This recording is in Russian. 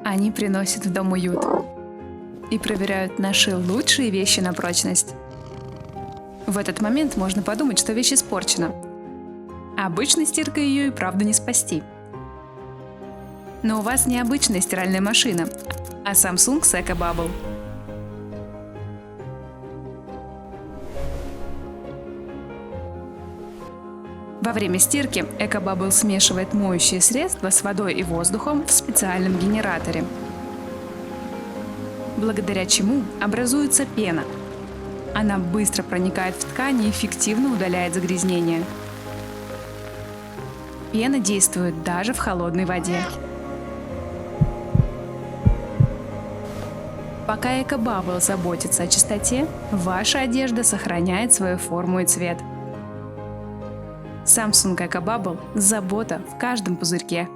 Они приносят в дом уют и проверяют наши лучшие вещи на прочность. В этот момент можно подумать, что вещь испорчена. Обычной стиркой ее и правда не спасти. Но у вас не обычная стиральная машина, а Samsung с EcoBubble. Во время стирки EcoBubble смешивает моющее средство с водой и воздухом в специальном генераторе, благодаря чему образуется пена. Она быстро проникает в ткань и эффективно удаляет загрязнения. Пена действует даже в холодной воде. Пока EcoBubble заботится о чистоте, ваша одежда сохраняет свою форму и цвет. Samsung EcoBubble – забота в каждом пузырьке.